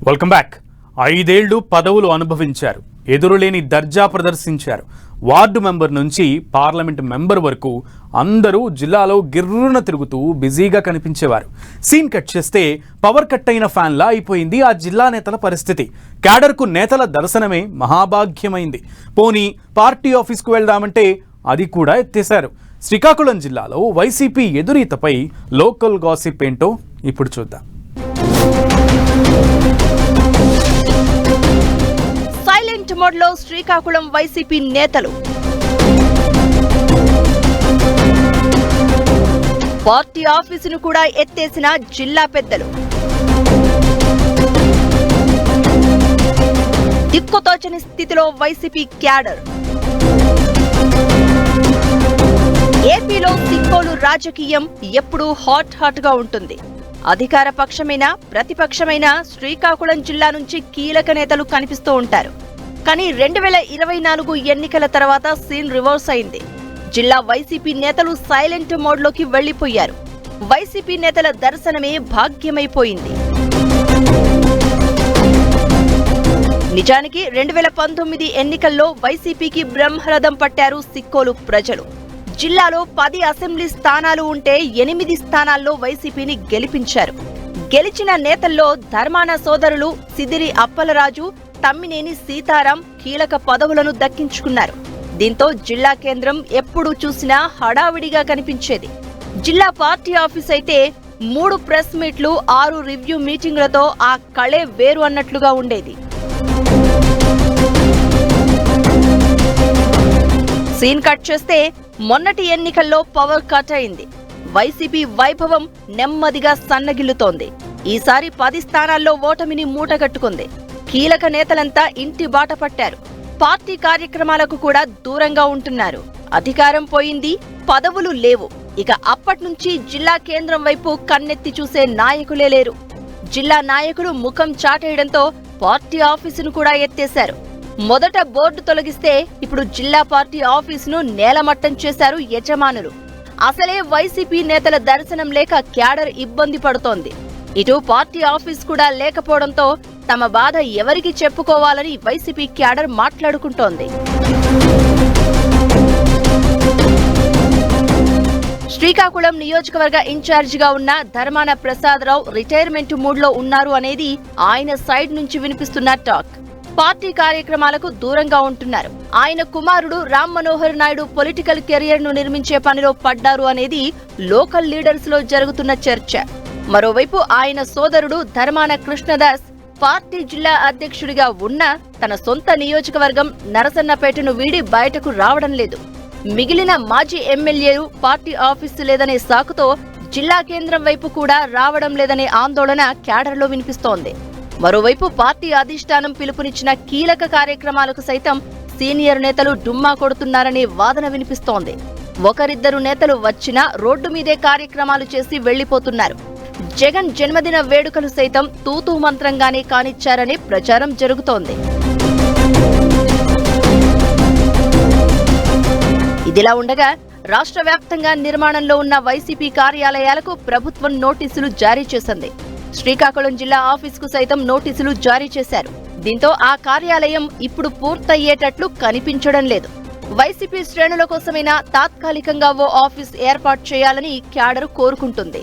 Welcome back. 5 ఏళ్లు పదవులు అనుభవించారు, ఎదురులేని దర్జా ప్రదర్శించారు. వార్డు మెంబర్ నుంచి పార్లమెంట్ మెంబర్ వరకు అందరూ జిల్లాలో గిర్రున తిరుగుతూ బిజీగా కనిపించేవారు. సీన్ కట్ చేస్తే పవర్ కట్ అయిన ఫ్యాన్లా అయిపోయింది ఆ జిల్లా నేతల పరిస్థితి. క్యాడర్కు నేతల దర్శనమే మహాభాగ్యమైంది. పోనీ పార్టీ ఆఫీస్కు వెళ్దామంటే అది కూడా ఎత్తేశారు. శ్రీకాకుళం జిల్లాలో వైసీపీ ఎదురీతపై లోకల్ గాసిప్ ఏంటో ఇప్పుడు చూద్దాం. సైలెంట్ మోడ్లో శ్రీకాకుళం వైసీపీ నేతలు. పార్టీ ఆఫీసును కూడా ఎత్తేసిన జిల్లా పెద్దలు. దిక్కుతోచని స్థితిలో వైసీపీ క్యాడర్. ఏపీలో సిక్కోలు రాజకీయం ఎప్పుడూ హాట్ గా ఉంటుంది. అధికార పక్షమైనా ప్రతిపక్షమైనా శ్రీకాకుళం జిల్లా నుంచి కీలక నేతలు కనిపిస్తూ ఉంటారు. కానీ 2024 ఎన్నికల తర్వాత సీన్ రివర్స్ అయింది. జిల్లా వైసీపీ నేతలు సైలెంట్ మోడ్లోకి వెళ్లిపోయారు. వైసీపీ నేతల దర్శనమే భాగ్యమైపోయింది. నిజానికి 2019 ఎన్నికల్లో వైసీపీకి బ్రహ్మరథం పట్టారు సిక్కోలు ప్రజలు. జిల్లాలో 10 అసెంబ్లీ స్థానాలు ఉంటే 8 స్థానాల్లో వైసీపీని గెలిపించారు. గెలిచిన నేతల్లో ధర్మాన సోదరులు సిదిరి అప్పలరాజు, తమ్మినేని సీతారాం కీలక పదవులను దక్కించుకున్నారు. దీంతో జిల్లా కేంద్రం ఎప్పుడు చూసినా హడావిడిగా కనిపించేది. జిల్లా పార్టీ ఆఫీస్ అయితే 3 ప్రెస్ మీట్లు, 6 రివ్యూ మీటింగులతో ఆ కళే వేరు అన్నట్లుగా ఉండేది. సీన్ కట్ చేస్తే మొన్నటి ఎన్నికల్లో పవర్ కట్ అయింది. వైసీపీ వైభవం నెమ్మదిగా సన్నగిల్లుతోంది. ఈసారి 10 స్థానాల్లో ఓటమిని మూటగట్టుకుంది. కీలక నేతలంతా ఇంటి బాట పట్టారు. పార్టీ కార్యక్రమాలకు కూడా దూరంగా ఉంటున్నారు. అధికారం పోయింది, పదవులు లేవు. ఇక అప్పట్నుంచి జిల్లా కేంద్రం వైపు కన్నెత్తి చూసే నాయకులే లేరు. జిల్లా నాయకులు ముఖం చాటేయడంతో పార్టీ ఆఫీసును కూడా ఎత్తేశారు. మొదట బోర్డు తొలగిస్తే ఇప్పుడు జిల్లా పార్టీ ఆఫీసును నేలమట్టం చేశారు యజమానులు. అసలే వైసీపీ నేతల దర్శనం లేక క్యాడర్ ఇబ్బంది పడుతోంది. ఇటు పార్టీ ఆఫీస్ కూడా లేకపోవడంతో తమ బాధ ఎవరికి చెప్పుకోవాలని వైసీపీ క్యాడర్ మాట్లాడుకుంటోంది. శ్రీకాకుళం నియోజకవర్గ ఇన్ఛార్జిగా ఉన్న ధర్మాన ప్రసాదరావు రిటైర్మెంట్ మూడ్లో ఉన్నారు అనేది ఆయన సైడ్ నుంచి వినిపిస్తున్న టాక్. పార్టీ కార్యక్రమాలకు దూరంగా ఉంటున్నారు. ఆయన కుమారుడు రామ్ మనోహర్ నాయుడు పొలిటికల్ కెరియర్ ను నిర్మించే పనిలో పడ్డారు అనేది లోకల్ లీడర్స్ లో జరుగుతున్న చర్చ. మరోవైపు ఆయన సోదరుడు ధర్మాన కృష్ణదాస్ పార్టీ జిల్లా అధ్యక్షుడిగా ఉన్నా తన సొంత నియోజకవర్గం నరసన్నపేటను వీడి బయటకు రావడం లేదు. మిగిలిన మాజీ ఎమ్మెల్యేలు పార్టీ ఆఫీసు లేదనే సాకుతో జిల్లా కేంద్రం వైపు కూడా రావడం లేదనే ఆందోళన క్యాడర్లో వినిపిస్తోంది. మరోవైపు పార్టీ అధిష్టానం పిలుపునిచ్చిన కీలక కార్యక్రమాలకు సైతం సీనియర్ నేతలు డుమ్మా కొడుతున్నారనే వాదన వినిపిస్తోంది. ఒకరిద్దరు నేతలు వచ్చినా రోడ్డు మీదే కార్యక్రమాలు చేసి వెళ్లిపోతున్నారు. జగన్ జన్మదిన వేడుకలు సైతం తూతూ మంత్రంగానే కానిచ్చారనే ప్రచారం జరుగుతోంది. ఇదిలా ఉండగా రాష్ట్ర వ్యాప్తంగా నిర్మాణంలో ఉన్న వైసీపీ కార్యాలయాలకు ప్రభుత్వం నోటీసులు జారీ చేసింది. శ్రీకాకుళం జిల్లా ఆఫీసుకు సైతం నోటీసులు జారీ చేశారు. దీంతో ఆ కార్యాలయం ఇప్పుడు పూర్తయ్యేటట్లు కనిపించడం లేదు. వైసీపీ శ్రేణుల కోసమైనా తాత్కాలికంగా ఓ ఆఫీస్ ఏర్పాటు చేయాలని క్యాడర్ కోరుకుంటుంది.